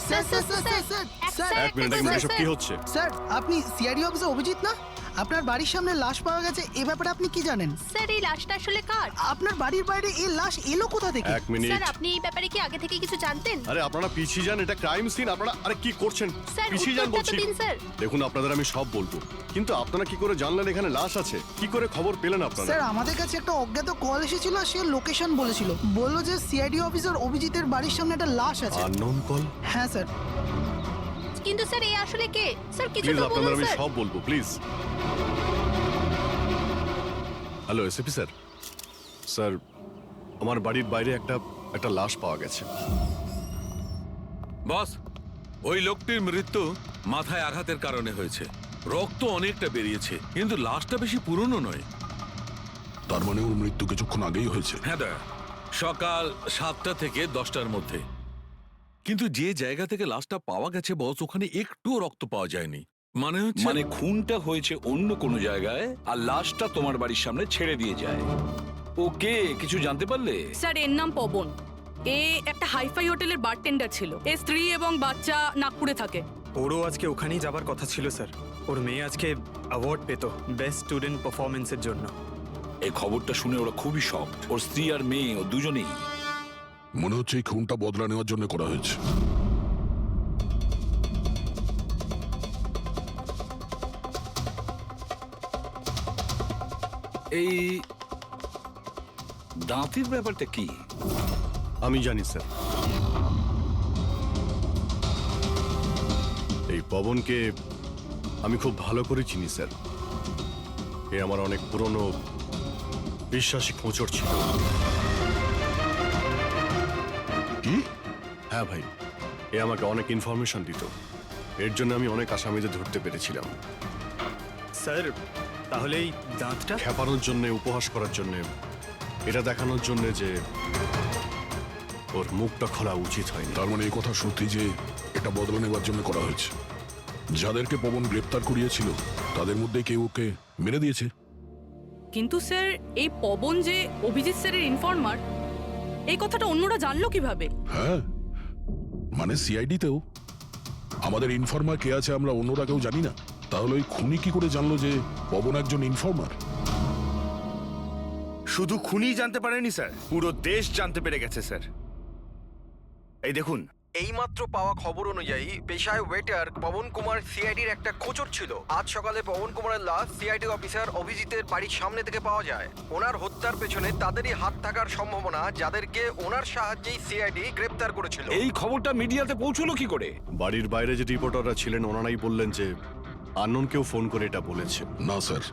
Sir sir sir sir sir sir এক minute এসব কি হচ্ছে? স্যার আপনি সিআইডি অফিসার অভিজিৎ না? আপনার বাড়ির সামনে লাশ পাওয়া গেছে, এ ব্যাপারে আপনি কি জানেন? স্যার এই লাশটা আসলে কার? আপনার বাড়ির বাইরে এই লাশ এলো কোথা থেকে? এক মিনিট। স্যার আপনি এই ব্যাপারে কি আগে থেকে কিছু জানতেন? আরে আপনারা পিছিয়ে যান, এটা ক্রাইম সিন। আপনারা আরে কি করছেন? স্যার পিছিয়ে যান উত্তরটা তো বলছি। দিন স্যার। দেখুন আপনাদের আমি সব বলবো, কিন্তু আপনারা কি করে জানলেন এখানে লাশ আছে? কি করে খবর পেলেন আপনারা? স্যার আমাদের কাছে একটা অজ্ঞাত কল এসেছিল, সে লোকেশন বলেছিল, বললো যে সিআইডি অফিসার অভিজিতের বাড়ির সামনে একটা লাশ আছে। Unknown call? হ্যাঁ স্যার। কিন্তু স্যার এই আসলে কে? স্যার কিছু প্লিজ তো আপনাদের বলুন আমি স্যার। সব বলবো, please. Hello SP sir. Sir আমার বাড়ির বাইরে একটা লাশ পাওয়া গেছে। বস, ওই লোকটির মৃত্যু মাথায় আঘাতের কারণে হয়েছে। রক্ত অনেকটা বেরিয়েছে, কিন্তু লাশটা বেশি পুরনো নয়। তার মানে ওর মৃত্যু কিছুক্ষণ আগেই হয়েছে। হ্যাঁ দা, সকাল 7টা থেকে 10টার মধ্যে। কিন্তু যে জায়গা থেকে লাশটা পাওয়া গেছে বস, ওখানে একটুও রক্ত পাওয়া যায়নি। মানে খুনটা হয়েছে অন্য কোনো জায়গায় আর লাশটা তোমার বাড়ির সামনে ছেড়ে দিয়ে যায়। ওকে কিছু জানতে পারলে? স্যার এর নাম পবন। এ একটা হাইফাই হোটেলের বারটেন্ডার ছিল। এর স্ত্রী এবং বাচ্চা নাগপুরে থাকে। ওরও আজকে ওখানেই যাবার কথা ছিল স্যার। ওর মেয়ে আজকে অ্যাওয়ার্ড পেত বেস্ট স্টুডেন্ট পারফরমেন্সের জন্য। এই খবরটা শুনে ওরা খুবই শকড। ওর স্ত্রী আর মেয়ে ও দুজনেই। মনে হচ্ছে এই খুনটা বদলা নেওয়ার জন্য করা হয়েছে। এই দাঁতের ব্যাপারটা কি? আমি জানি স্যার। এই পবনকে আমি খুব ভালো করে চিনি স্যার। এ আমার অনেক পুরনো বিশ্বাসী খোঁচর ছিল। কি? হ্যাঁ ভাই, এ আমাকে অনেক ইনফরমেশন দিত। এর জন্য আমি অনেক আসামিদের ধরতে পেরেছিলাম। স্যার তাহলে এই দাঁতটা? খেপানোর জন্য, উপহাস করার জন্য, এটা দেখানোর জন্য যে ওর মুখটা খোলা উচিত হয়নি। তার মানে এই কথা সত্যি যে এটা বদলা নেওয়ার জন্য করা হয়েছে। যাদেরকে পবন গ্রেপ্তার করিয়েছিল তাদের মধ্যে কেউ ওকে মেরে দিয়েছে। কিন্তু স্যার এই পবন যে অভিজিৎ স্যারের ইনফরমার, এই কথাটা অন্যরা জানলো কিভাবে? হ্যাঁ, মানে সিআইডিতেও আমাদের ইনফরমার কে আছে আমরা অন্যরা কেউ জানি না। তাহলে ওই খুনি কি করে জানলো যে পবন একজন ইনফরমার? শুধু খুনি জানতে পারেনি স্যার, পুরো দেশ জানতে পেরে গেছে স্যার। এই দেখুন, এইমাত্র পাওয়া খবর অনুযায়ী পেশায় ওয়েটার পবন কুমার সিআইডির একটা খোঁচর ছিল। আজ সকালে পবন কুমারের লাশ সিআইডি অফিসার অভিজিতের বাড়ির সামনে থেকে পাওয়া যায়। ওনার হত্যার পেছনে তাদেরই হাত থাকার সম্ভাবনা, যাদেরকে ওনার সাহায্যেই সিআইডি গ্রেপ্তার করেছিল। এই খবরটা মিডিয়াতে পৌঁছলো কি করে? বাড়ির বাইরে যে রিপোর্টাররা ছিলেন ওনারাই বললেন যে আননোন কেউ ফোন করে এটা বলেছে। না স্যার,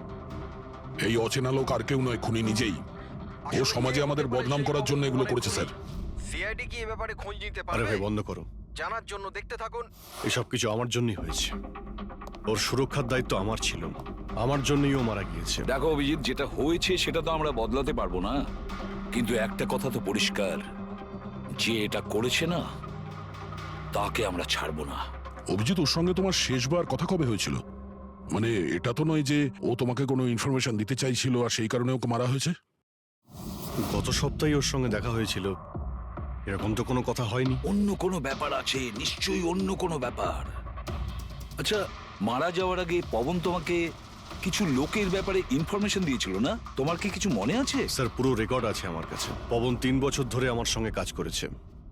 এই অচেনা লোক আর কেউ নয়, খুনি নিজেই। ও সমাজে আমাদের বদনাম করার জন্য এগুলো করেছে স্যার। সিআইডি কি এ ব্যাপারে খোঁজ নিতে আরে পারবে? ভাই বন্ধ করো, জানার জন্য দেখতে থাকুন। এসব কিছু আমার জন্যই হয়েছে। ওর সুরক্ষার দায়িত্ব আমার ছিল, আমার জন্যই ও মারা গিয়েছে। দেখো অভিজিৎ, যেটা হয়েছে সেটা তো আমরা বদলাতে পারবো না, কিন্তু একটা কথা তো পরিষ্কার, যে এটা করেছে না তাকে আমরা ছাড়বো না। অভিজিৎ, ওর সঙ্গে তোমার শেষবার কথা কবে হয়েছিল? মানে এটা তো নয় যে ও তোমাকে কোনো ইনফরমেশন দিতে চাইছিল আর সেই কারণে ওকে মারা হয়েছে? গত সপ্তাহে ওর সঙ্গে দেখা হয়েছিল, এরকম তো কোনো কথা হয়নি। অন্য কোনো ব্যাপার আছে, নিশ্চয়ই অন্য কোনো ব্যাপার। আচ্ছা, মারা যাওয়ার আগে পবন তোমাকে কিছু লোকের ব্যাপারে ইনফরমেশন দিয়েছিল না? তোমার কি কিছু মনে আছে? স্যার পুরো রেকর্ড আছে আমার কাছে। পবন 3 বছর ধরে আমার সঙ্গে কাজ করেছে,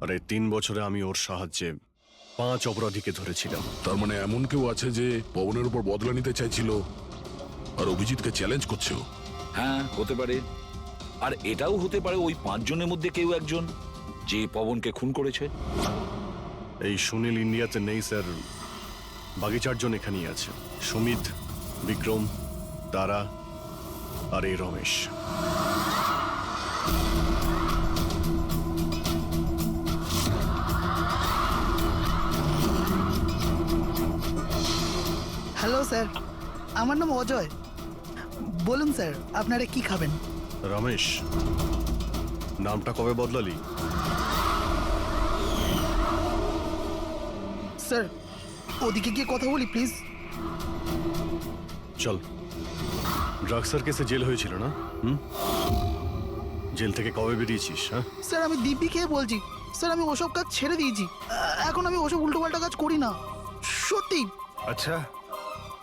আর এই 3 বছরে আমি ওর সাহায্যে 5 অপরাধীকে ধরেছিলাম। তার মানে এমন কেউ আছে যে পবনের উপর বদলা নিতে চাইছিল আর অভিজিৎকে চ্যালেঞ্জ করছে ও? হ্যাঁ, হতে পারে। আর এটাও হতে পারে ওই 5 জনের মধ্যে কেউ একজন যে পবনকে খুন করেছে। এই সুনীল ইন্ডিয়াতে নেই স্যার, বাকি 4 জন এখানেই আছে। সুমিত, বিক্রম, তারা আর এই রমেশ। হ্যালো স্যার, আমার নাম অজয়। বলুন স্যার, আপনারা কি খাবেন? রমেশ, নামটা কবে বদলালি? স্যার ওদিকে গিয়ে কথা বলি প্লিজ। চল। ড্রাগসের কেসে জেল হয়েছিল না? জেল থেকে কবে বেরিয়েছিস? হ্যাঁ স্যার আমি দিব্যি খেয়ে বলছি, স্যার আমি ওসব কাজ ছেড়ে দিয়েছি। এখন আমি ওসব উল্টোপাল্টা কাজ করি না, সত্যি। আচ্ছা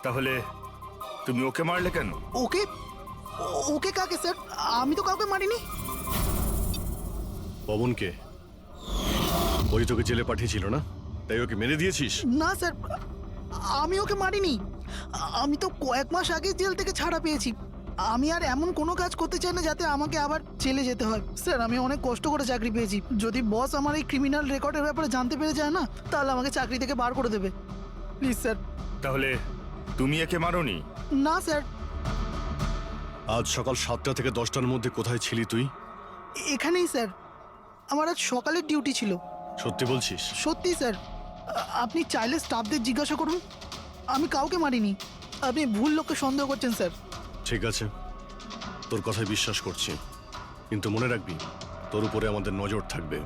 তাহলে তুমি ওকে মারলে কেন? ওকে? ওকে কাকে স্যার? আমি তো কাউকে মারিনি। পবনকে? ওই তোকে জেলে পাঠিয়েছিল না, তাই ওকে মেরে দিয়েছিস? না স্যার, আমি ওকে মারিনি। আমি তো কয়েক মাস আগে জেল থেকে ছাড়া পেয়েছি। আমি আর এমন কোনো কাজ করতে চাই না যাতে আমাকে আবার জেলে যেতে হয়। স্যার আমি অনেক কষ্ট করে চাকরি পেয়েছি। যদি বস আমার এই ক্রিমিনাল রেকর্ডের ব্যাপারে জানতে পেরে যায় না, তাহলে আমাকে চাকরি থেকে বার করে দেবে। Please sir. তাহলে তুমি একে মারোনি? না স্যার। আজ সকাল 7টা থেকে 10টার মধ্যে কোথায় ছিলি তুই? এখানেই স্যার, আমার আজ সকালের ডিউটি ছিল। সত্যি বলছিস? সত্যি স্যার, আপনি চাইলে স্টাফদের জিজ্ঞাসা করুন, আমি কাউকে মারিনি। আপনি ভুল লোককে সন্দেহ করছেন স্যার। ঠিক আছে, তোর কথায় বিশ্বাস করছি, কিন্তু মনে রাখবি তোর উপরে আমাদের নজর থাকবে।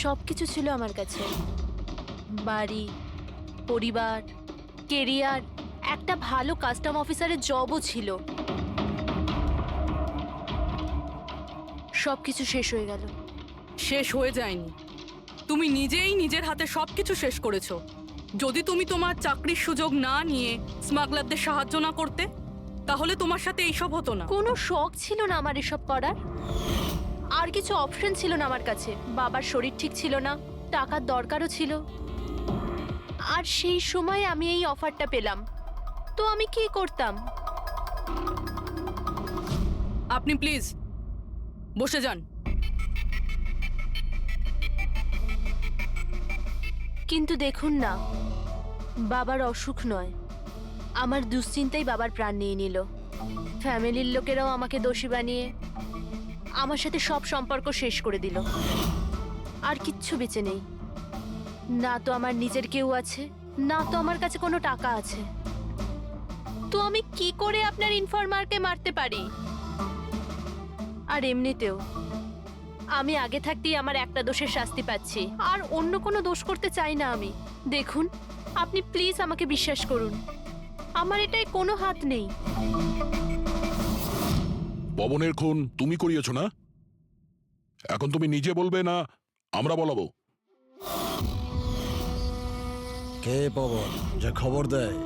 সব কিছু ছিল আমার কাছে, বাড়ি, পরিবার, কেরিয়ার, একটা ভালো কাস্টম অফিসারের জবও ছিল। সব কিছু শেষ হয়ে গেল। শেষ হয়ে যায়নি, তুমি নিজেই নিজের হাতে সবকিছু শেষ করেছো। যদি তুমি তোমার চাকরির সুযোগ না নিয়ে স্মাগলারদের সাহায্য না করতে, তাহলে তোমার সাথে এইসব হতো না। কোনো শখ ছিল না আমার এসব করার, আর কিছু অপশন ছিল না আমার কাছে। বাবার শরীর ঠিক ছিল না, টাকার দরকারও ছিল, আর সেই সময় আমি এই অফারটা পেলাম, তো আমি কি করতাম? আপনি প্লিজ বসে যান। কিন্তু দেখুন না, বাবার অসুখ নয়, আমার দুশ্চিন্তাই বাবার প্রাণ নিয়ে নিল। ফ্যামিলির লোকেরাও আমাকে দোষী বানিয়ে আমার সাথে সব সম্পর্ক শেষ করে দিল। আর কিচ্ছু বেঁচে নেই, না তো আমার নিজের কেউ আছে, না তো আমার কাছে কোনো টাকা আছে। তো আমি কি করে আপনার ইনফরমারকে মারতে পারি? আর এমনিতেও আমি আগে থাকতেই আমার একটা দোষের শাস্তি পাচ্ছি, আর অন্য কোনো দোষ করতে চাই না আমি। দেখুন, আপনি প্লিজ আমাকে বিশ্বাস করুন, আমার এটায় কোনো হাত নেই। পবনের খুন তুমি করিয়েছো না? এখন তুমি নিজে বলবে না আমরা বলাবো? কে পবন যে খবর দেয়?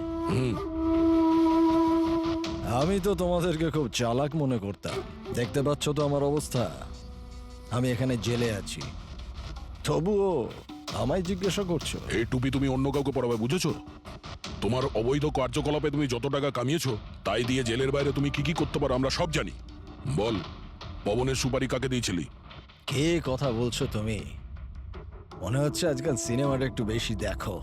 আমি তো তোমাদেরকে খুব চালাক মনে করতাম। দেখতে পাচ্ছ তো আমার অবস্থা, আমি এখানে জেলে আছি, তবুও আমায় জিজ্ঞাসা করছো? এই টুপি তুমি অন্য কাউকে পরাবে, বুঝেছো? তোমার অবৈধ কার্যকলাপে তুমি যত টাকা কামিয়েছো তাই দিয়ে জেলের বাইরে তুমি কি কি করতে পারো আমরা সব জানি। বল, পবনের সুপারি কাকে দিয়েছিলি? কে কথা বলছো তুমি? মনে হচ্ছে আজকাল সিনেমাটা একটু বেশি দেখো।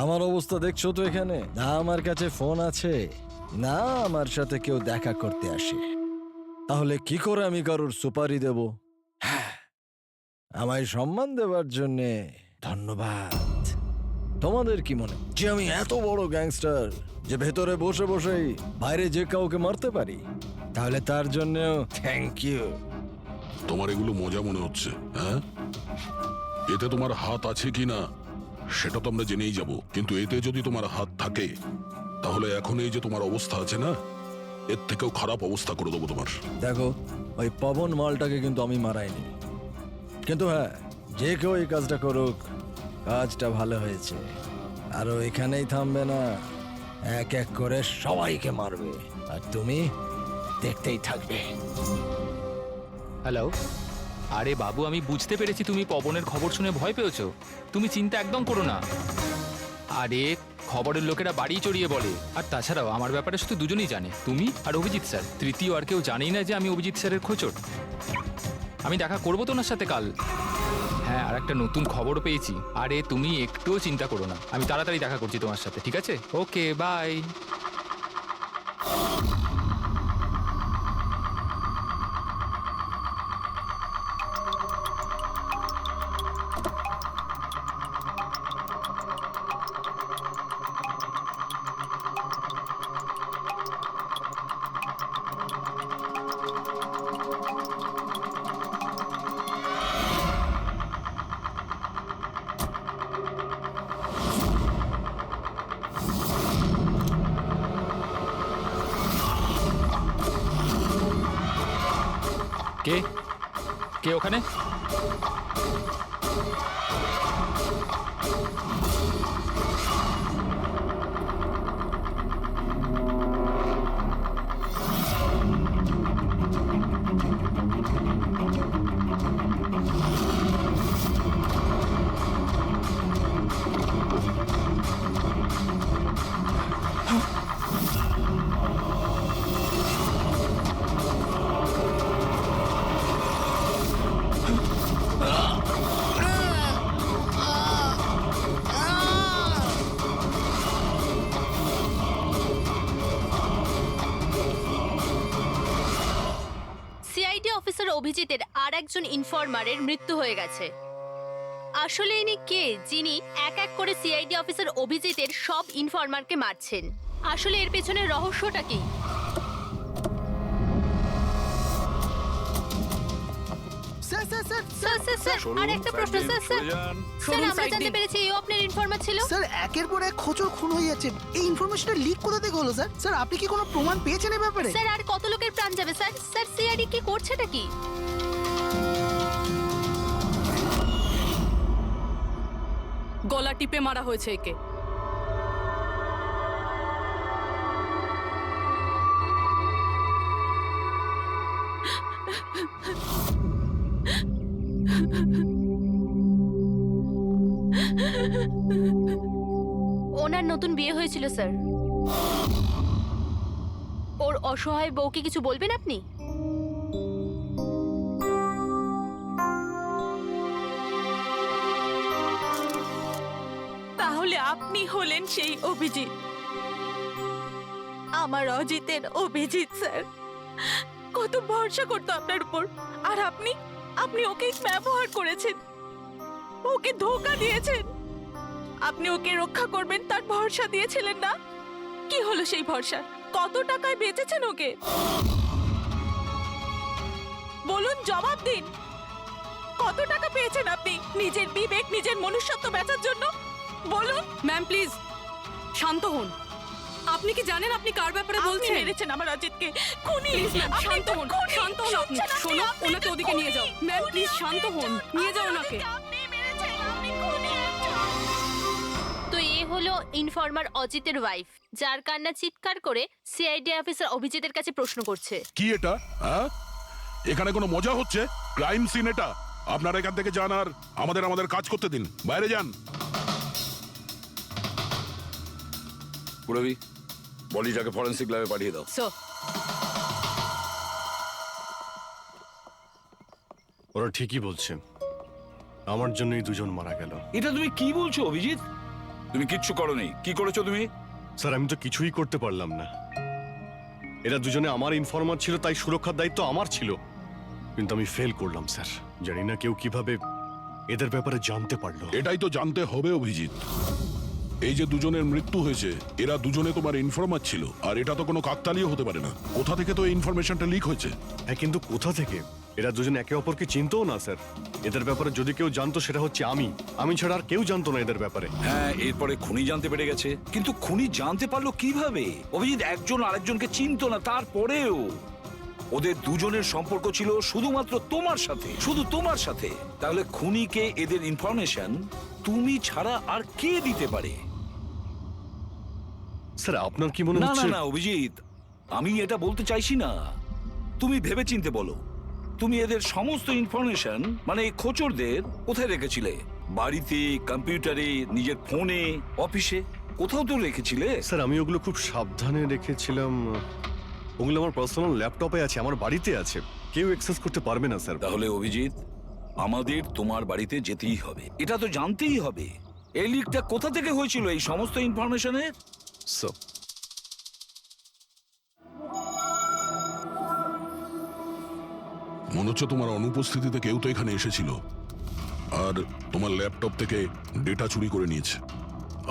আমার অবস্থা দেখছো তো এখানে, না আমার কাছে ফোন আছে, না আমার সাথে কেউ দেখা করতে আসে। তাহলে কি করে আমি কারোর সুপারি দেব? আমায় সম্মান দেওয়ার জন্যে ধন্যবাদ। তোমাদের কি মনে যে আমি এত বড় গ্যাংস্টার যে ভেতরে বসে বসেই বাইরে যে কাউকে মারতে পারি? তাহলে তার জন্যও থ্যাংক ইউ। তোমার এগুলো মজা মনে হচ্ছে, হ্যাঁ? এতে তোমার হাত আছে কি না সেটা তো আমরা জেনেই যাব, কিন্তু এতে যদি তোমার হাত থাকে তাহলে এখন এই যে তোমার অবস্থা আছে না, এর থেকেও খারাপ অবস্থা করে দেবো তোমার। দেখো, ওই পবন মালটাকে কিন্তু আমি মারাইনি, কিন্তু হ্যাঁ, যে কেউ এই কাজটা করুক, কাজটা ভালো হয়েছে। আরো এখানেই থামবে না, এক এক করে সবাইকে মারবে, আর তুমি দেখতেই থাকবে। হ্যালো, আরে বাবু, আমি বুঝতে পেরেছি তুমি পবনের খবর শুনে ভয় পেয়েছো। তুমি চিন্তা একদম করো না। আরে খবরের লোকেরা বাড়ি চড়িয়ে বলে, আর তাছাড়াও আমার ব্যাপারে শুধু দুজনেই জানে, তুমি আর অভিজিৎ স্যার। তৃতীয় আর কেউ জানেই না যে আমি অভিজিৎ স্যারের খোঁচর। আমি দেখা করবো তো ওনার সাথে কাল। হ্যাঁ, আর একটা নতুন খবরও পেয়েছি। আরে তুমি একটুও চিন্তা করো না, আমি তাড়াতাড়ি দেখা করছি তোমার সাথে, ঠিক আছে? ওকে, বাই। কে কে ওখানে? সিআইডি অফিসার অভিজিতের আর একজন ইনফরমারের মৃত্যু হয়ে গেছে। আসলে ইনি কে যিনি এক এক করে সিআইডি অফিসার অভিজিতের সব ইনফরমারকে মারছেন? আসলে এর পেছনের রহস্যটা কি? স্যার স্যার স্যার স্যার আর একটা প্রশ্ন স্যার স্যার স্যার আমরা জানতে পেরেছি এও আপনার ইনফরমার ছিল। স্যার একের পর এক খোঁচর খুন হয়ে যাচ্ছে, এই ইনফরমেশনটা লিক কোথা থেকে হলো স্যার? স্যার আপনি কি কোনো প্রমাণ পেয়েছেন এই ব্যাপারে? স্যার আর কত লোকের প্রাণ যাবে স্যার? স্যার সিআইডি কি করছেটা কি? গলা টিপে মারা হয়েছে একে। ওনার নতুন বিয়ে হয়েছিল স্যার। ওর অসহায় বউকে কিছু বলবেন আপনি? তাহলে আপনি হলেন সেই অভিজিৎ, আমার অজিতের অভিজিৎ স্যার। কত ভরসা করতো আপনার উপর, আর আপনি আপনি ওকে ব্যবহার করেছেন, ওকে ধোঁকা দিয়েছেন। আপনি ওকে রক্ষা করবেন তার ভরসা দিয়েছিলেন না? কি হলো সেই ভরসা? কত টাকায় বেচেছেন ওকে? বলুন, জবাব দিন। কত টাকা পেয়েছেন আপনি নিজের বিবেক, নিজের মনুষ্যত্ব বেচার জন্য? বলুন। ম্যাম প্লিজ শান্ত হন। আপনি কি জানেন আপনি কার ব্যাপারে আপনি বলছেন? মেরেছেন আমার অজিতকে, খুনি। প্লিজ ম্যাম আপনি শান্ত হন, খুনি। শান্ত হন আপনি। শুনছেন শোনো, আপনি ওনাকে একটা ওদিকে নিয়ে যাও। খুনি। ম্যাম খুনি, প্লিজ আপনি শান্ত হন, একজন। নিয়ে যাও আমার ওনাকে। অজিতকে আপনি মেরেছেন, আপনি খুনি একজন। তো এ হলো ইনফরমার অজিতের ওয়াইফ, যার কান্না চিৎকার করে সিআইডি অফিসার অভিজিতের কাছে প্রশ্ন করছে। কি এটা? হ্যাঁ, এখানে কোনো মজা হচ্ছে? ক্রাইম সিন এটা। আপনারা এখান থেকে যান আর আমাদের কাজ করতে দিন। বাইরে যান। পুরবি, বডিটাকে ফরেন্সিক ল্যাবে পাঠিয়ে দাও। স্যার ওরা ঠিকই বলছে, আমার জন্যই দুজন মারা গেল। এটা তুমি কি বলছো অভিজিৎ? তুমি কিচ্ছু করোনি। কি করেছো তুমি? স্যার আমি তো কিছুই করতে পারলাম না। এরা দুজনে আমার ইনফরমার ছিল, তাই সুরক্ষার দায়িত্ব আমার ছিল, কিন্তু আমি ফেল করলাম স্যার। জানি না কেউ কিভাবে এদের ব্যাপারে জানতে পারলো। এটাই তো জানতে হবে অভিজিৎ। এই যে দুজনের মৃত্যু হয়েছে, এরা দুজনে তোমার ইনফরমার ছিল, আর এটা তো কোনো কাকতালীয় হতে পারে না। কোথা থেকে তো এই ইনফরমেশনটা লিক হয়েছে? হ্যাঁ, কিন্তু কোথা থেকে? এরা দুজন একে অপরকে চিনতও না স্যার। এদের ব্যাপারে যদি কেউ জানতো সেটা হচ্ছে আমি ছাড়া আর কেউ জানতো না এদের ব্যাপারে। হ্যাঁ, এরপরে খুনি জানতে পেরে গেছে। কিন্তু খুনি জানতে পারলো কিভাবে? অভিজিৎ একজন আরেকজনকে চিনতো না, তারপরেও ওদের দুজনের সম্পর্ক ছিল শুধুমাত্র তোমার সাথে, শুধু তোমার সাথে। তাহলে খুনিকে এদের ইনফরমেশন তুমি ছাড়া আর কে দিতে পারে? স্যার আপনার কি মনে না না হচ্ছে? না অভিজিৎ, আমি এটা বলতে চাইছি না। তুমি ভেবেচিন্তে বলো, তুমি এদের সমস্ত ইনফরমেশন মানে খোঁচরদের কোথায় রেখেছিলে? বাড়িতে, কম্পিউটারে, নিজের ফোনে, অফিসে, কোথাও তো রেখেছিলে। স্যার আমি ওগুলো খুব সাবধানে রেখেছিলাম। ওগুলো আমার পার্সোনাল ল্যাপটপে আছে, আমার বাড়িতে আছে, কেউ অ্যাক্সেস করতে পারবে না স্যার। তাহলে অভিজিৎ, আমাদের তোমার বাড়িতে যেতেই হবে, এটা তো জানতেই হবে এই লিকটা কোথা থেকে হয়েছিল এই সমস্ত ইনফরমেশনের। স্যার মনে হচ্ছে তোমার অনুপস্থিতিতে কেউ তো এখানে এসেছিল, আর তোমার ল্যাপটপ থেকে ডেটা চুরি করে নিয়েছে।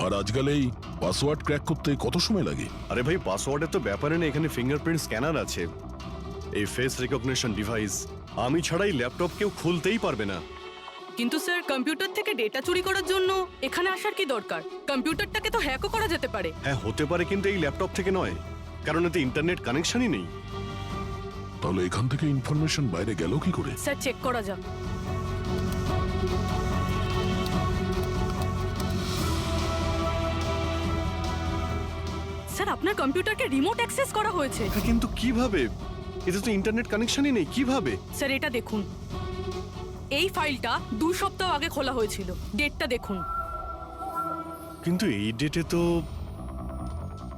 আর আজকাল এই পাসওয়ার্ড ক্র্যাক করতে কত সময় লাগে? আরে ভাই, পাসওয়ার্ডের তো ব্যাপারে নেই, এখানে ফিঙ্গারপ্রিন্ট স্ক্যানার আছে, এই ফেস রিকগনিশন ডিভাইস। আমি ছাড়াই ল্যাপটপ কেউ খুলতেই পারবে না। কিন্তু স্যার কম্পিউটার থেকে ডেটা চুরি করার জন্য এখানে আসার কি দরকার? কম্পিউটারটাকে তো হ্যাকও করা যেতে পারে। হ্যাঁ হতে পারে, কিন্তু এই ল্যাপটপ থেকে নয়, কারণ এতে ইন্টারনেট কানেকশনই নেই। তাহলে এখান থেকে ইনফরমেশন বাইরে গেল কি করে? স্যার চেক করা যাক। স্যার আপনার কম্পিউটারকে রিমোট অ্যাক্সেস করা হয়েছে। কিন্তু কিভাবে? এতে তো ইন্টারনেট কানেকশনই নেই, কিভাবে? স্যার এটা দেখুন, এই ফাইলটা 2 সপ্তাহ আগে খোলা হয়েছিল, ডেটটা দেখুন। কিন্তু এই ডেটে তো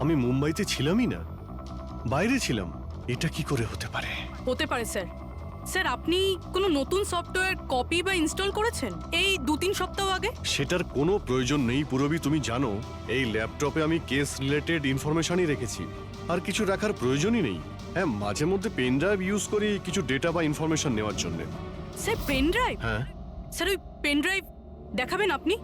আমি মুম্বাইতে ছিলামই না, বাইরে ছিলাম। এটা কি করে হতে পারে? হতে পারে স্যার। স্যার আপনি কোনো নতুন সফটওয়্যার কপি বা ইনস্টল করেছেন এই 2-3 সপ্তাহ আগে? সেটার কোনো প্রয়োজন নেই পুরবি, তুমি জানো এই ল্যাপটপে আমি কেস রিলেটেড ইনফরমেশনই রেখেছি, আর কিছু রাখার প্রয়োজনই নেই। হ্যাঁ, মাঝে মধ্যে পেন ড্রাইভ ইউজ করি কিছু ডেটা বা ইনফরমেশন নেওয়ার জন্য। Sir pen drive? হ্যাঁ স্যার ওই পেন ড্রাইভ দেখাবেন আপনি?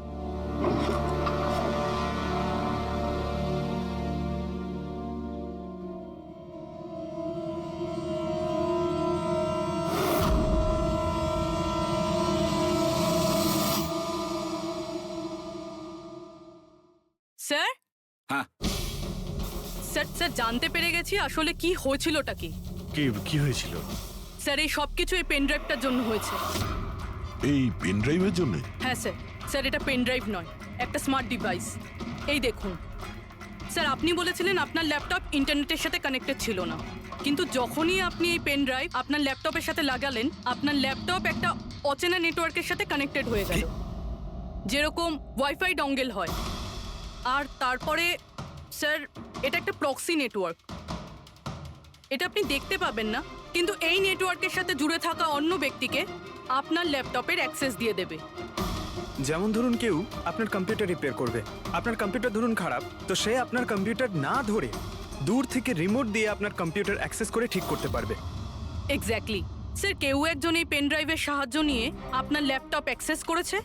স্যার? হ্যাঁ। স্যার স্যার জানতে পেরে গেছি আসলে কি হয়েছিলটা কি। কি হয়েছিল? স্যার এই সব কিছু এই পেন ড্রাইভটার জন্য হয়েছে। এই পেন ড্রাইভের জন্য? হ্যাঁ স্যার। স্যার এটা পেন ড্রাইভ নয়, একটা স্মার্ট ডিভাইস। এই দেখুন স্যার, আপনি বলেছিলেন আপনার ল্যাপটপ ইন্টারনেটের সাথে কানেক্টেড ছিল না, কিন্তু যখনই আপনি এই পেন ড্রাইভ আপনার ল্যাপটপের সাথে লাগালেন, আপনার ল্যাপটপ একটা অচেনা নেটওয়ার্কের সাথে কানেক্টেড হয়ে গেল, যেরকম ওয়াইফাই ডঙ্গেল হয়। আর তারপরে স্যার এটা একটা প্রক্সি নেটওয়ার্ক। এটা আপনি দেখতে পাবেন না, কিন্তু এই নেটওয়ার্কের সাথে জুড়ে থাকা অন্য ব্যক্তিকে আপনার ল্যাপটপের অ্যাক্সেস দিয়ে দেবে। যেমন ধরুন কেউ আপনার কম্পিউটার রিপেয়ার করবে, আপনার কম্পিউটার ধরুন খারাপ, তো সে আপনার কম্পিউটার না ধরে দূর থেকে রিমোট দিয়ে আপনার কম্পিউটার অ্যাক্সেস করে ঠিক করতে পারবে। এক্স্যাক্টলি স্যার, কেউ একজন এই পেন ড্রাইভের সাহায্য নিয়ে আপনার ল্যাপটপ অ্যাক্সেস করেছে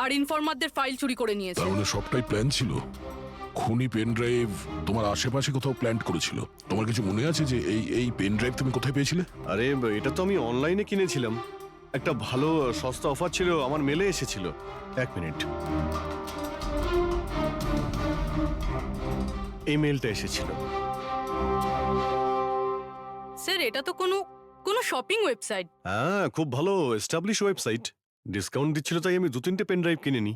আর ইনফরমারদের ফাইল চুরি করে নিয়েছে। তার মানে সবটাই প্ল্যান ছিল। খুনি পেন ড্রাইভ তোমার আশেপাশে কোথাও প্ল্যান করেছিল। তোমার কিছু মনে আছে যে এই পেন ড্রাইভ তুমি কোথায় পেয়েছিলে? আরে এটা তো আমি অনলাইনে কিনেছিলাম, একটা ভালো সস্তা অফার ছিল, আমার মেলে এসেছিল। 1 মিনিট, এই মেলটা এসেছিল। স্যার এটা তো কোনো শপিং ওয়েবসাইট। হ্যাঁ, খুব ভালো এস্টাবলিশ ওয়েবসাইট, ডিসকাউন্ট দিচ্ছিল তাই আমি 2-3টে পেন ড্রাইভ কিনে নিই।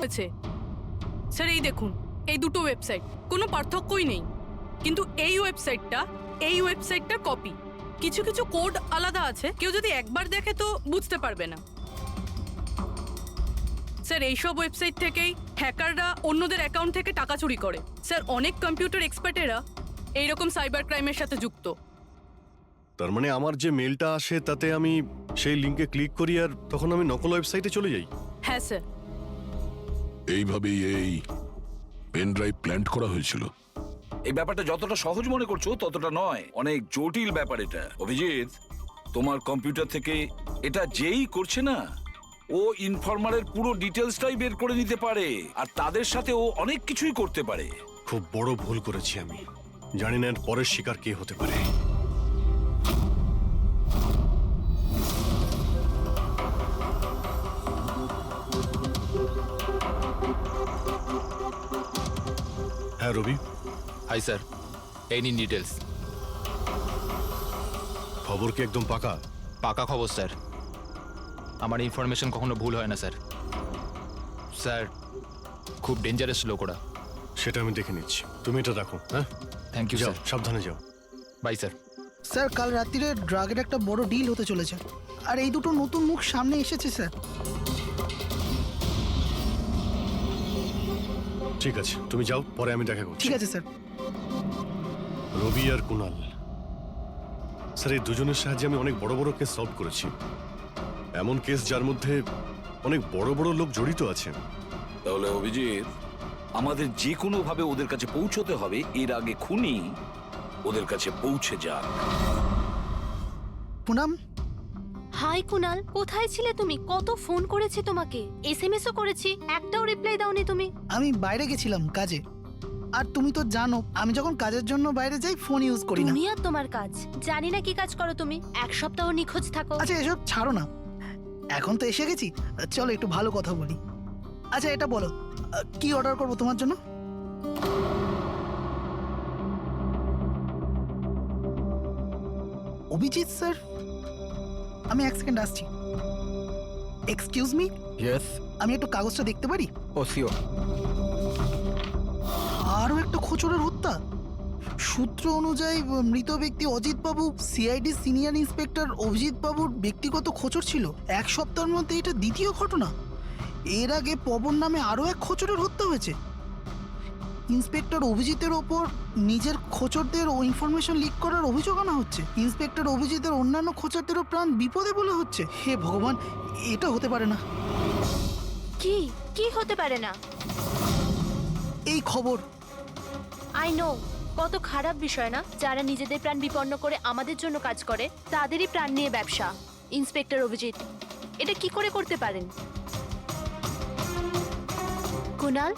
আছে স্যার, এই দেখুন এই দুটো ওয়েবসাইট কোনো পার্থক্যই নেই, কিন্তু এই ওয়েবসাইটটার কপি। কিছু কিছু কোড আলাদা আছে, কেউ যদি একবার দেখে তো বুঝতে পারবে না। স্যার এইসব ওয়েবসাইট থেকেই হ্যাকাররা অন্যদের অ্যাকাউন্ট থেকে টাকা চুরি করে। স্যার অনেক কম্পিউটার এক্সপার্টেরা এইরকম সাইবার ক্রাইমের সাথে যুক্ত। তার মানে আমার যে মেলটা আসে তাতে আমি সেই লিঙ্কে ক্লিক করি আর তখন আমি নকল ওয়েবসাইটে চলে যাই। হ্যাঁ স্যার। এইভাবেই এই পেন ড্রাইভ প্ল্যান করা হয়েছিল। এই ব্যাপারটা যতটা সহজ মনে করছো ততটা নয়, অনেক জটিল ব্যাপার এটা। অভিজিৎ, তোমার কম্পিউটার থেকে এটা যেই করছে না, ও ইনফরমারের পুরো ডিটেলসটাই বের করে নিতে পারে, আর তাদের সাথে ও অনেক কিছুই করতে পারে। খুব বড় ভুল করেছি আমি, জানি না এর পরের শিকার কে হতে পারে। হ্যাঁ রবি। হাই স্যার, এই নিন ডিটেলস। খবর কি একদম পাকা? পাকা খবর স্যার, আমার ইনফরমেশন কখনো ভুল হয় না স্যার। স্যার খুব ডেঞ্জারাস লোক ওরা। সেটা আমি দেখে নিচ্ছি, তুমি এটা রাখো। হ্যাঁ, থ্যাংক ইউ যাও, স্যার। সাবধানে যাও। By sir. স্যার কাল রাত্রিরে ড্রাগের একটা বড় ডিল হতে চলেছে, আর এই দুটো নতুন মুখ সামনে এসেছে স্যার। ঠিক আছে, তুমি যাও, পরে আমি দেখা করছি। ঠিক আছে স্যার। রবি আর কুনাল, স্যার এই দুজনের সাহায্যে আমি অনেক বড় বড় কেস সলভ করেছি। এমন কেস যার মধ্যে অনেক বড় বড় লোক জড়িত আছে। তাহলে অভিজিৎ, আমাদের যে কোনো ভাবে ওদের কাছে পৌঁছতে হবে, এর আগে খুনি ওদের কাছে পৌঁছে যাক। পুনাম, হাই কুনাল, কোথায় ছিলে তুমি? কত ফোন করেছি তোমাকে, এসএমএসও করেছি, একটাও রিপ্লাই দাওনি তুমি। আমি বাইরে গেছিলাম কাজে, আর তুমি তো জানো আমি যখন কাজের জন্য বাইরে যাই ফোন ইউজ করি না। তুমি আর তোমার কাজ, জানি না কি কাজ করো তুমি, 1 সপ্তাহ নিখোঁজ থাকো। আচ্ছা এসব ছাড়ো না, এখন তো এসে গেছি, চলো একটু ভালো কথা বলি। আচ্ছা এটা বলো, কি অর্ডার করবো তোমার জন্য? অভিজিৎ স্যার, আমি এক সেকেন্ড আসছি। এক্সকিউজ মি, ইয়েস, আমি একটু কাগজটা দেখতে পারি? ও শিওর। আরও একটা খোঁচরের হত্যা। সূত্র অনুযায়ী মৃত ব্যক্তি অজিত বাবু সিআইডি সিনিয়র ইন্সপেক্টর অভিজিৎ বাবুর ব্যক্তিগত খোঁচর ছিল। এক সপ্তাহের মধ্যে এটা দ্বিতীয় ঘটনা। এর আগে পবন নামে আরও এক খোঁচরের হত্যা হয়েছে। ইন্সপেক্টর অভিজিতের ওপর নিজের খোঁচরদের ও ইনফরমেশন লিক করার অভিযোগ আনা হচ্ছে। ইন্সপেক্টর অভিজিতের অন্যান্য খোঁচরদেরও প্রাণ বিপদে বলে হচ্ছে। হে ভগবান, এটা হতে পারে না। কি কি হতে পারে না? এই খবর আই নো, কত খারাপ বিষয় না? যারা নিজেদের প্রাণ বিপন্ন করে আমাদের জন্য কাজ করে তাদেরই প্রাণ নিয়ে ব্যবসা। ইন্সপেক্টর অভিজিৎ এটা কি করে করতে পারেন? কুনাল,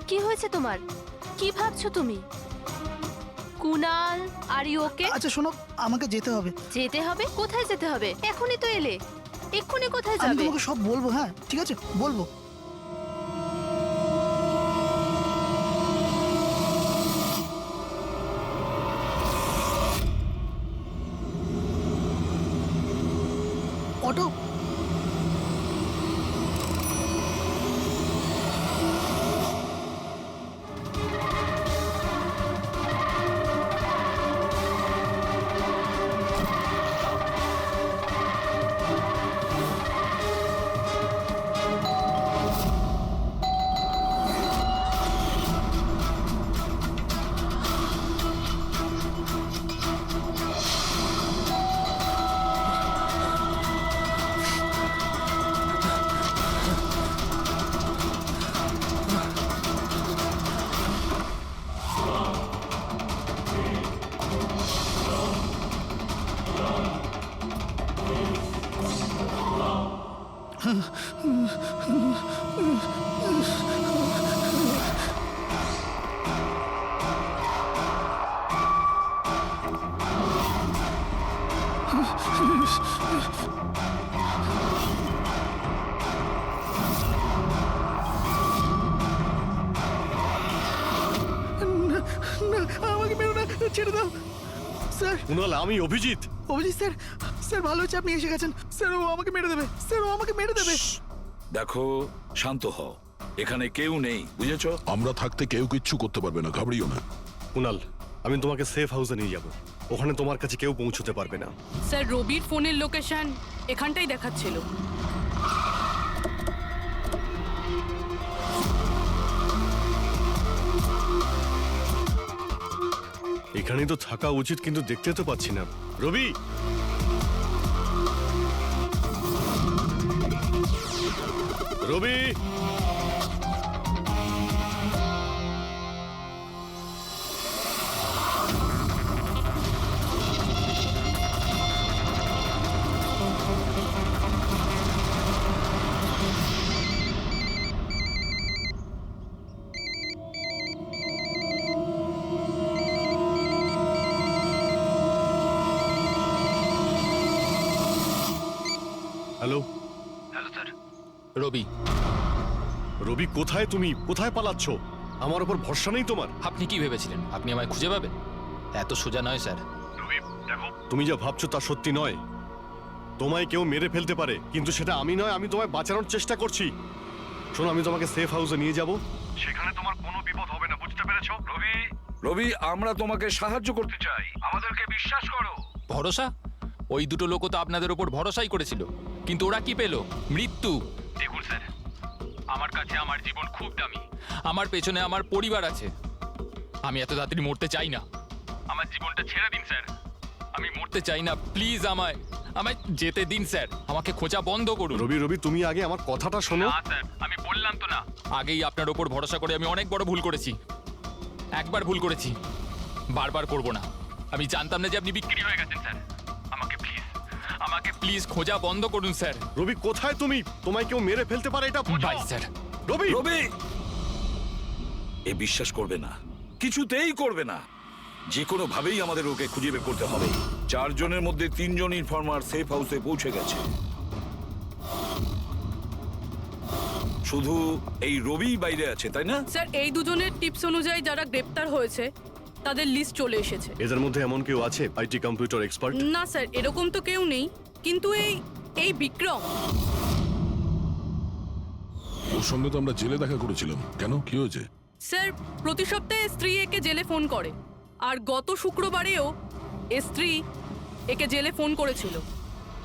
কি হয়েছে তোমার? কি ভাবছো তুমি? Kunal, are you okay? আচ্ছা শোনো, আমাকে যেতে হবে। যেতে হবে? কোথায় যেতে হবে? এখনই তো এলে, এক্ষুনি কোথায় আমি যাবে? তোমাকে সব বলবো। হ্যাঁ ঠিক আছে, বলবো। অটো, না, আমাকে মেরো না, ছেড়ে দাও স্যার। কুনাল, আমি অভিজিৎ। অভিজিৎ স্যার, স্যার ভালো হচ্ছে আপনি এসে গেছেন। স্যার ও আমাকে মেরে দেবে, স্যার ও আমাকে মেরে দেবে। দেখো, শান্ত হও, এখানে কেউ নেই, বুঝেছো? আমরা থাকতে কেউ কিচ্ছু করতে পারবে না, ঘাবড়িও না। কুনাল, আমি তোমাকে সেফ হাউসে নিয়ে যাব। ওখানে তোমার কাছে কেউ পৌঁছতে পারবে না। স্যার, রবির ফোনের লোকেশন এখানটাই দেখাচ্ছিল। এখানেই তো থাকা উচিত, কিন্তু দেখতে তো পাচ্ছি না। রবি, রবি, হ্যালো। রবি, রবি, কোথায় তুমি? কোথায় পালাচ্ছ? আমার উপর ভরসা নেই তোমার? আপনি কি ভেবেছিলেন আপনি আমায় খুঁজে পাবেন? এত সোজা নয় স্যার। তুমি যা ভাবছো তা সত্যি নয়। তোমায় কেউ মেরে ফেলতে পারে, কিন্তু সেটা আমি নয়। আমি তোমায় বাঁচানোর চেষ্টা করছি। শোনো, আমি তোমাকে সেফ হাউসে নিয়ে যাব। সেখানে তোমার কোনো বিপদ হবে না, বুঝতে পেরেছো? রবি, রবি, আমরা তোমাকে সাহায্য করতে চাই, আমাদেরকে বিশ্বাস করো। ভরসা? ওই দুটো লোকও তো আপনাদের ওপর ভরসাই করেছিল, কিন্তু ওরা কি পেল? মৃত্যু। দেখুন স্যার, আমার কাছে আমার জীবন খুব দামি। আমার পেছনে আমার পরিবার আছে। আমি এত তাড়াতাড়ি মরতে চাই না। আমার জীবনটা ছেড়ে দিন স্যার, আমি মরতে চাই না। প্লিজ আমায় আমায় যেতে দিন স্যার। আমাকে খোঁজা বন্ধ করুন। রবি, রবি, তুমি আগে আমার কথাটা শোনো। না স্যার, আমি বললাম তো না, আগেই আপনার ওপর ভরসা করে আমি অনেক বড় ভুল করেছি। একবার ভুল করেছি, বারবার করব না। আমি জানতাম না যে আপনি বিক্রি হয়ে গেছেন স্যার। আমাকে প্লিজ খোঁজা বন্ধ করুন স্যার। রবি, কোথায় তুমি? তোমায় কেউ মেরে ফেলতে পারে, এটা বুঝো। By sir. রবি, রবি, এ বিশ্বাস করবে না, কিছুতেই করবে না। যে কোনো ভাবেই আমাদের ওকে খুঁজে বের করতে হবে। 4 জনের মধ্যে 3 জন ইনফরমার সেফ হাউসে পৌঁছে গেছে। শুধু এই রবি বাইরে আছে, তাই না? স্যার, এই দুজনের টিপস অনুযায়ী যারা গ্রেপ্তার হয়েছে তাদের লিস্ট চলে এসেছে। এদের মধ্যে এমন কেউ আছে আইটি কম্পিউটার এক্সপার্ট? না স্যার, এরকম তো কেউ নেই, কিন্তু এই বিক্রম। ওর সঙ্গে তো আমরা জেলে দেখা করেছিলাম, কেন কি হয়েছে? স্যার, প্রতি সপ্তাহে স্ত্রী একে জেলে ফোন করে, আর গত শুক্রবারেও স্ত্রী একে জেলে ফোন করেছিল।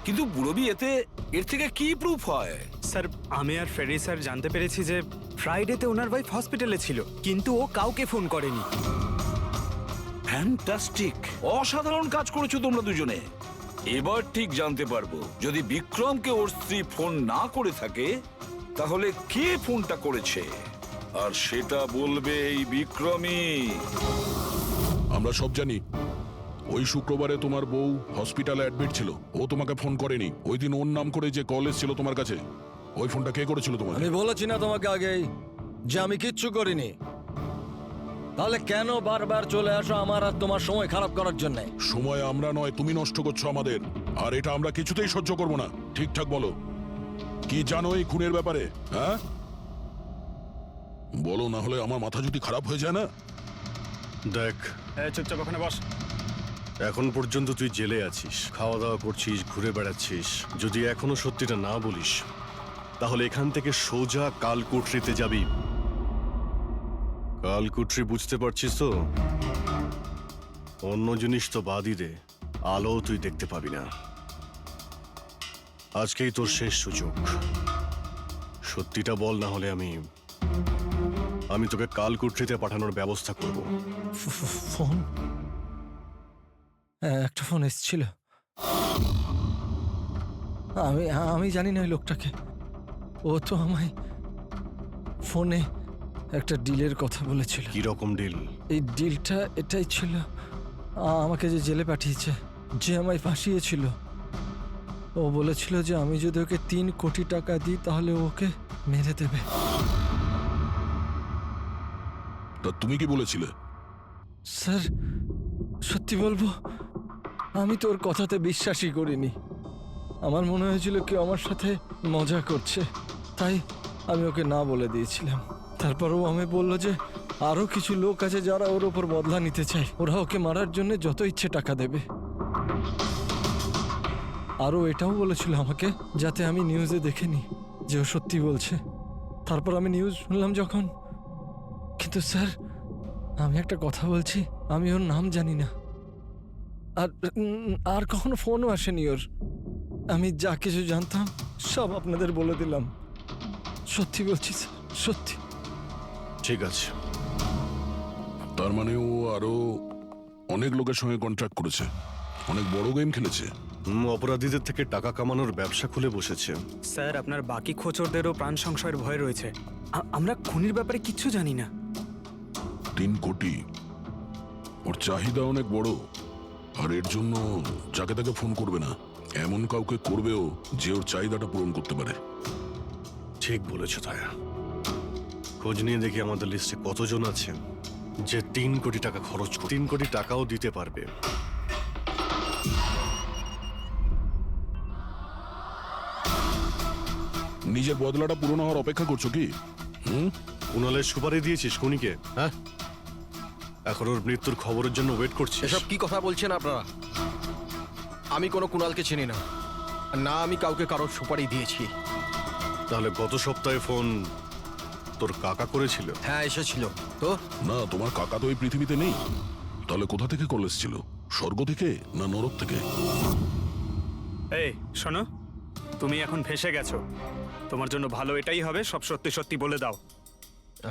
কিন্তু বুড়োবি এর থেকে কি প্রুফ হয়? স্যার, আমি আর ফেরি স্যার জানতে পেরেছি যে ফ্রাইডেতে ওনার ওয়াইফ হসপিটালে ছিল, কিন্তু ও কাউকে ফোন করেনি। ফ্যান্টাস্টিক, অসাধারণ কাজ করেছো তোমরা দুজনে। এবার ঠিক জানতে পারবো যদি বিক্রমকে ওর স্ত্রী ফোন না করে থাকে তাহলে কে ফোনটা করেছে, আর সেটা বলবে এই বিক্রমই। আমরা সব জানি ওই শুক্রবারে তোমার বউ হসপিটালে অ্যাডমিট ছিল, ও তোমাকে ফোন করেনি। ওই দিন ওর নাম করে যে কল এসেছিল তোমার কাছে, ওই ফোনটা কে করেছিল তোমাকে? আমি বলেছি না তোমাকে আগেই যে আমি কিচ্ছু করিনি? তাহলে কেন বারবার চলে আসো আমার আর তোমার সময় খারাপ করার জন্য? সময় আমরা নয়, তুমি নষ্ট করছো আমাদের, আর এটা আমরা কিছুতেই সহ্য করবো না। ঠিকঠাক বলো, কি জানো এই খুনের ব্যাপারে? হ্যাঁ বলো, না হলে আমার মাথা যদি খারাপ হয়ে যায় না। দেখ, চুপচাপ ওখানে বস। এখন পর্যন্ত তুই জেলে আছিস, খাওয়া দাওয়া করছিস, ঘুরে বেড়াচ্ছিস। যদি এখনো সত্যিটা না বলিস তাহলে এখান থেকে সোজা কালকুটরিতে যাবি। কালকুটরি বুঝতে পারছিস তো? অন্য জিনিস তো বাদই দে, আলো তুই দেখতে পাবি না। আজকেই তোর শেষ সুযোগ। সত্যিটা বল, না হলে আমি তোকে কালকুটরিতে পাঠানোর ব্যবস্থা করব। ফোন, একটা ফোন এসেছিল। আমি জানি না ওই লোকটাকে। ও তো আমায় ফোনে একটা ডিলের কথা বলেছিল। কি রকম ডিল? এই ডিলটা এটাই ছিল, আমাকে যে জেলে পাঠিয়েছে, যে আমায় ফাঁসিয়েছিল, ও বলেছিল যে আমি যদি ওকে 3 কোটি টাকা দিই তাহলে ওকে মেরে দেবে। তা তুমি কি বলেছিলে? স্যার, সত্যি বলবো, আমি তো ওর কথাতে বিশ্বাসই করিনি। আমার মনে হয়েছিল কেউ আমার সাথে মজা করছে, তাই আমি ওকে না বলে দিয়েছিলাম। তারপর ও আমি বললো যে আরো কিছু লোক আছে যারা ওর ওপর বদলা নিতে চায়, ওরা ওকে মারার জন্য যত ইচ্ছে টাকা দেবে। আরও এটাও বলেছিল আমাকে যাতে আমি নিউজে দেখেনি যে ও সত্যি বলছে। তারপর আমি নিউজ শুনলাম যখন। কিন্তু স্যার, আমি একটা কথা বলছি, আমি ওর নাম জানি না, আর কখনো ফোনও আসেনি ওর। আমি যা কিছু জানতাম সব আপনাদের বলে দিলাম। সত্যি বলছি স্যার, সত্যি। ঠিক আছে। তার মানে ও আরো অনেক লোকের সঙ্গে কন্ট্রাক্ট করেছে, অনেক বড় গেম খেলেছে। অপরাধীদের থেকে টাকা কামানোর ব্যবসা খুলে বসেছে। স্যার, আপনার বাকি খোঁচরদেরও প্রাণ সংশয়ের ভয় রয়েছে। আমরা খুনির ব্যাপারে কিচ্ছু জানি না। 3 কোটি, ওর চাহিদা অনেক বড়, আর এর জন্য যাকে তাকে ফোন করবে না, এমন কাউকে করবেও যে ওর চাহিদাটা পূরণ করতে পারে। ঠিক বলেছ তায়া। খোঁজ নিয়ে দেখি আমাদের লিস্টে কতজন আছে যে 3 কোটি টাকা খরচ করে 3 কোটি টাকাও দিতে পারবে। নিজের বদলাটা পূরণ হওয়ার অপেক্ষা করছো কি? কুণালের সুপারি দিয়েছিস খুনিকে? হ্যাঁ, এখন ওর মৃত্যুর খবরের জন্য ওয়েট করছিস? এসব কি কথা বলছেন আপনারা? আমি কোনো কুণালকে চিনি না, না আমি কাউকে কারোর সুপারি দিয়েছি। তাহলে গত সপ্তাহে ফোন তোর কাকা করেছিল? হ্যাঁ, এসেছিল তো। না, তোমার কাকা তো এই পৃথিবীতে নেই। তাহলে কোথা থেকে কল এসেছিল? স্বর্গ থেকে না নরক থেকে? এই শোনো, তুমি এখন ফেঁসে গেছো। তোমার জন্য ভালো এটাই হবে সব সত্যি সত্যি বলে দাও।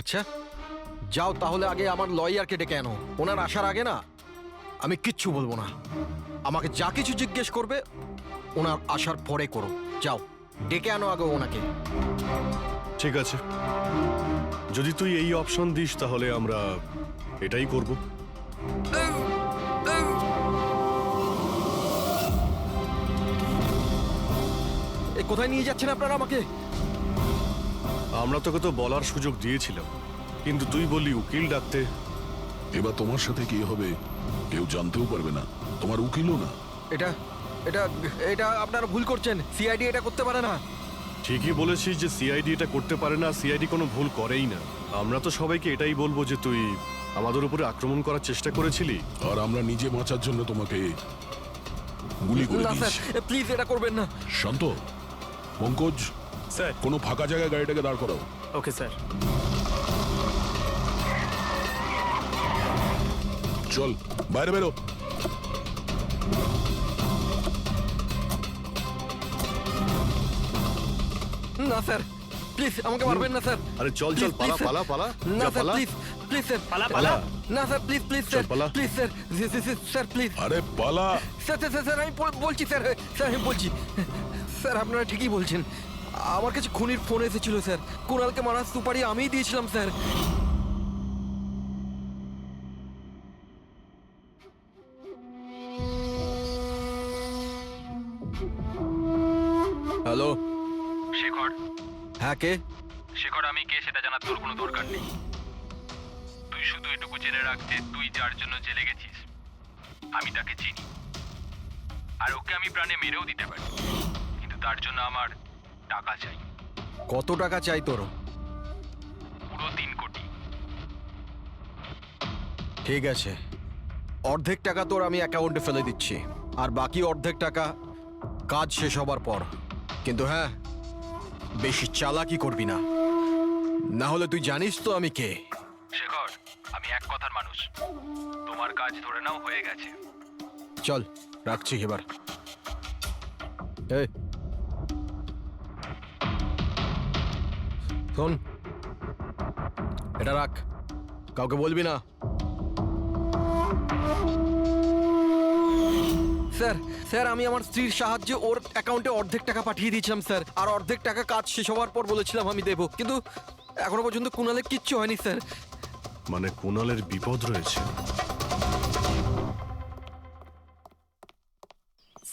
আচ্ছা, যাও তাহলে আগে আমার লয়ারকে ডেকে আনো। ওনার আসার আগে না আমি কিচ্ছু বলবো না। আমাকে যা কিছু জিজ্ঞেস করবে ওনার আসার পরে করো। যাও, ডেকে আনো আগে ওনাকে। ঠিক আছে, যদি তুই এই অপশন দিস তাহলে আমরা এটাই করব। এই কোথায় নিয়ে যাচ্ছেন আপনারা আমাকে? আমরা তোকে তো বলার সুযোগ দিয়েছিলাম, কিন্তু তুই বললি উকিল ডাকতে। এবার তোমার সাথে কি হবে কেউ জানতেও পারবে না, তোমার উকিলও না। এটা এটা এটা আপনারা ভুল করছেন। সিআইডি এটা করতে পারে না। ঠিকই বলেছিস যে সিআইডি এটা করতে পারে না, সিআইডি কোনো ভুল করেই না। আমরা তো সবাইকে এটাই বলবো যে তুই আমাদের উপরে আক্রমণ করার চেষ্টা করেছিলি। আর আমরা নিজে বাঁচার জন্য তোমাকে গুলি করে দিয়েছি। প্লিজ এটা করবেন না। শান্ত, পঙ্কজ, স্যার। কোনো ফাঁকা জায়গায় গাড়িটাকে দাঁড় করাও। Okay sir. চল বাইরে বেরো। না স্যার, প্লিজ আমাকে মারবেন না স্যার। আরে চল চল, Please, পালা please, পালা পালা, না যা স্যার, পালা। প্লিজ প্লিজ স্যার, পালা, পালা। না স্যার, প্লিজ প্লিজ স্যার, পালা। Please sir, sir please. আরে পালা। স্যার স্যার স্যার, স্যার আমি বলছি স্যার, স্যার আমি বলছি স্যার, আপনারা ঠিকই বলছেন। আমার কাছে খুনির ফোন এসেছিল স্যার। কুণালকে মারার সুপারি আমিই দিয়েছিলাম স্যার। হ্যালো শেখর, হ্যাঁ কে? শেখর আমি কে সেটা জানার তোর কোনো দরকার নেই। তুই শুধু এটুকু জেনে রাখ যে তুই যার জন্য জেলে গেছিস আমি তাকে চিনি, আর ওকে আমি প্রাণে মেরেও দিতে পারি, কিন্তু তার জন্য আমার টাকা চাই। কত টাকা চাই তোর? পুরো 3 কোটি। ঠিক আছে, অর্ধেক টাকা তোর আমি অ্যাকাউন্টে ফেলে দিচ্ছি, আর বাকি অর্ধেক টাকা কাজ শেষ হবার পর। কিন্তু হ্যাঁ, বেশি চালাকি করবি না, না হলে তুই জানিস তো আমি কে। শেখর, আমি এক কথার মানুষ, তোমার কাজ ধরে নাও হয়ে গেছে। চল রাখছি এবার। এই শোন, এটা রাখ, কাউকে বলবি না। স্যার স্যার, আমি আমার স্ত্রীর সাহায্যে ওর অ্যাকাউন্টে অর্ধেক টাকা পাঠিয়ে দিয়েছিলাম স্যার, আর অর্ধেক টাকা কাজ শেষ হওয়ার পর বলেছিলাম আমি দেবো, কিন্তু এখনো পর্যন্ত কুণালের কিচ্ছু হয়নি স্যার। মানে কুণালের বিপদ রয়েছে।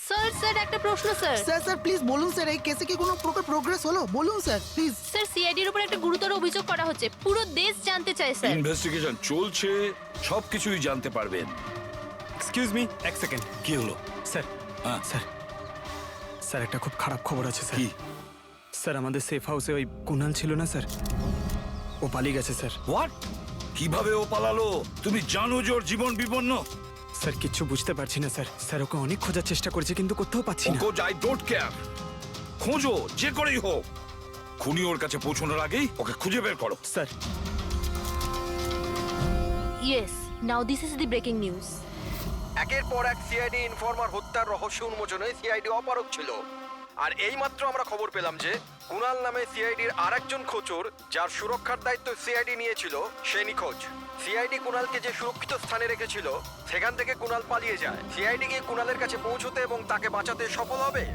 স্যার স্যার একটা প্রশ্ন স্যার। স্যার স্যার প্লিজ বলুন স্যার, এই কেসে কি কোনো প্রকার প্রোগ্রেস হলো? বলুন স্যার প্লিজ। স্যার সিআইডির উপর একটা গুরুতর অভিযোগ করা হচ্ছে, পুরো দেশ জানতে চায় স্যার। ইনভেস্টিগেশন চলছে, সবকিছুই জানতে পারবেন। এক্সকিউজ মি, এক সেকেন্ড। কি হলো? স্যার, হ্যাঁ। স্যার, স্যার একটা খুব খারাপ খবর আছে স্যার। কি? স্যার আমাদের সেফ হাউসে ওই কুণাল ছিল না স্যার, ও পালিয়ে গেছে স্যার। হোয়াট? কিভাবে ও পালালো? তুমি জানো যে ওর জীবন বিপন্ন। স্যার কিচ্ছু বুঝতে পারছি না স্যার। স্যার ওকে অনেক খোঁজার চেষ্টা করেছে কিন্তু কোথাও পাচ্ছি না। ওকে আই ডোন্ট কেয়ার, খোঁজো যে করেই হোক, খুনি ওর কাছে পৌঁছানোর আগেই ওকে খুঁজে বের করো। Sir, yes, now this is the breaking news. একের পর এক সিআইডি ইনফরমার হত্যার রহস্য উন্মোচনে সিআইডি অপারগ ছিল, আর এইমাত্র আমরা খবর পেলাম যে কুণাল নামে সিআইডির আরেকজন খোঁচর, যার সুরক্ষার দায়িত্ব সিআইডি নিয়েছিল, সে নিখোঁজ। সিআইডি কুণালকে যে সুরক্ষিত স্থানে রেখেছিল সেখান থেকে কুণাল পালিয়ে যায়। সিআইডি গিয়ে কুণালের কাছে পৌঁছতে এবং তাকে বাঁচাতে সফল হবে।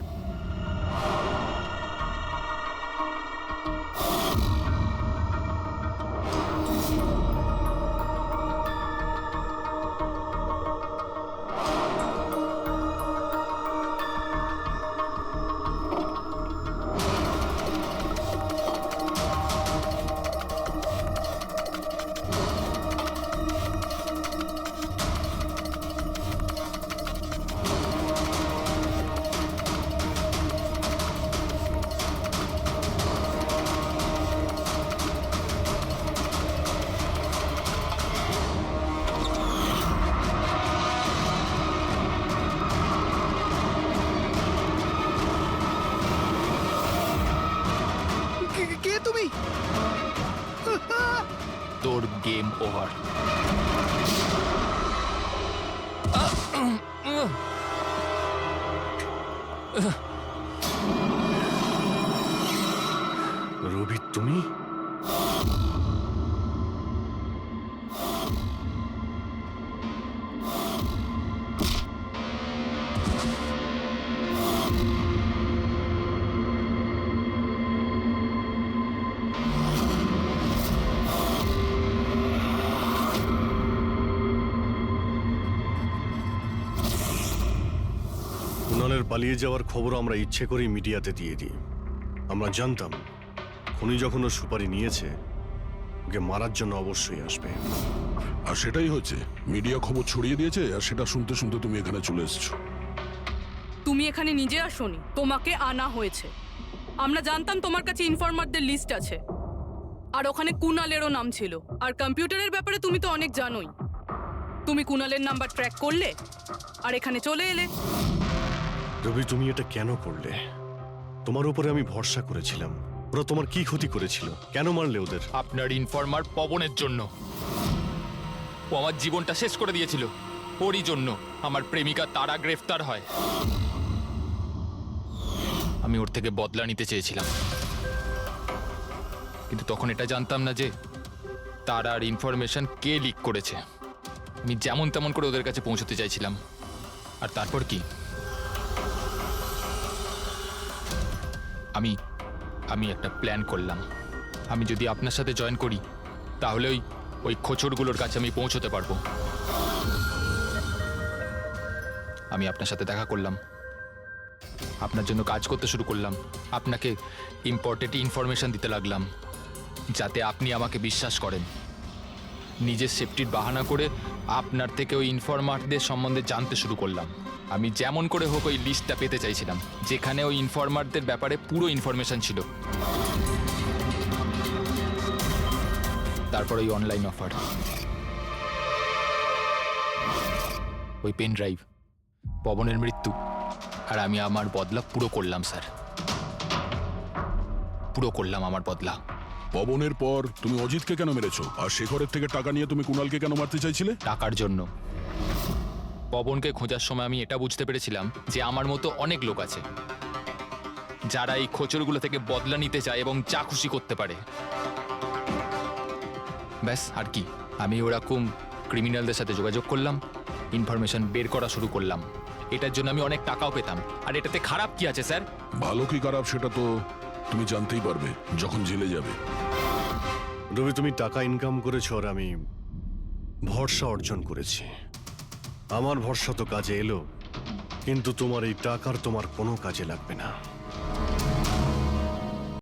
কে তুমি? তোর গেম ওভার। রবি তুমি? কুণালের পালিয়ে যাওয়ার খবর আমরা ইচ্ছে করেই মিডিয়াতে দিয়ে দিই। আমরা জানতাম খুনি যখন ওর সুপারি নিয়েছে, ওকে মারার জন্য অবশ্যই আসবে। আর সেটাই হচ্ছে, মিডিয়া খবর ছড়িয়ে দিয়েছে, আর সেটা শুনতে শুনতে তুমি এখানে চলে এসেছো। তুমি এখানে নিজে আসোনি, তোমাকে আনা হয়েছে। আমরা জানতাম তোমার কাছে ইনফরমারদের লিস্ট আছে, আর ওখানে কুনালেরও নাম ছিল। আর কম্পিউটারের ব্যাপারে তুমি তো অনেক জানোই। তুমি কুনালের নাম্বার ট্র্যাক করলে আর এখানে চলে এলে। রবি, তুমি এটা কেন করলে? তোমার উপরে আমি ভরসা করেছিলাম। ওরা তোমার কি ক্ষতি করেছিল? কেন মারলে ওদের? আপনার ইনফর্মার পবনের জন্য। ও আমার জীবনটা শেষ করে দিয়েছিল। ওরই জন্য আমার প্রেমিকা তারা গ্রেফতার হয়। আমি ওর থেকে বদলা নিতে চেয়েছিলাম, কিন্তু তখন এটা জানতাম না যে তারার ইনফরমেশন কে লিক করেছে। আমি যেমন তেমন করে ওদের কাছে পৌঁছতে চাইছিলাম। আর তারপর কি? আমি একটা প্ল্যান করলাম। আমি যদি আপনার সাথে জয়েন করি তাহলে ওই খোঁচরগুলোর কাছে আমি পৌঁছতে পারবো। আমি আপনার সাথে দেখা করলাম, আপনার জন্য কাজ করতে শুরু করলাম, আপনাকে ইম্পর্টেন্ট ইনফরমেশন দিতে লাগলাম যাতে আপনি আমাকে বিশ্বাস করেন। নিজের সেফটির বাহানা করে আপনার থেকে ওই ইনফরমারদের সম্বন্ধে জানতে শুরু করলাম। আমি যেমন করে হোক ওই লিস্টটা পেতে চাইছিলাম যেখানে ওই ইনফরমারদের ব্যাপারে পুরো ইনফরমেশন ছিল। তারপর ওই অনলাইন অফার, ওই পেন ড্রাইভ, পবনের মৃত্যু, আর আমি আমার বদলা পুরো করলাম স্যার। পুরো করলাম আমার বদলা। পবনের পর তুমি অজিতকে কেন মেরেছো? আর শেখরের থেকে টাকা নিয়ে তুমি কুণালকে কেন মারতে চাইছিলে? টাকার জন্য। পবনকে খোঁজার সময় আমি এটা বুঝতে পেরেছিলাম যে আমার মতো অনেক লোক আছে যারা এই খোঁচরগুলো থেকে বদলা নিতে চায় এবং যা খুশি করতে পারে। ব্যাস, আর কি। আমি ওরকম ক্রিমিনালদের সাথে যোগাযোগ করলাম, ইনফরমেশন বের করা শুরু করলাম। এটার জন্য আমি অনেক টাকাও পেতাম। আর এটাতে খারাপ কি আছে স্যার? ভালো কি খারাপ সেটা তো তুমি জানতেই পারবে যখন জেলে যাবে। রবি, তুমি টাকা ইনকাম করেছো আর আমি ভরসা অর্জন করেছি। আমার ভরসা তো কাজে এলো, কিন্তু তোমার এই টাকার তোমার কোনো কাজে লাগবে না।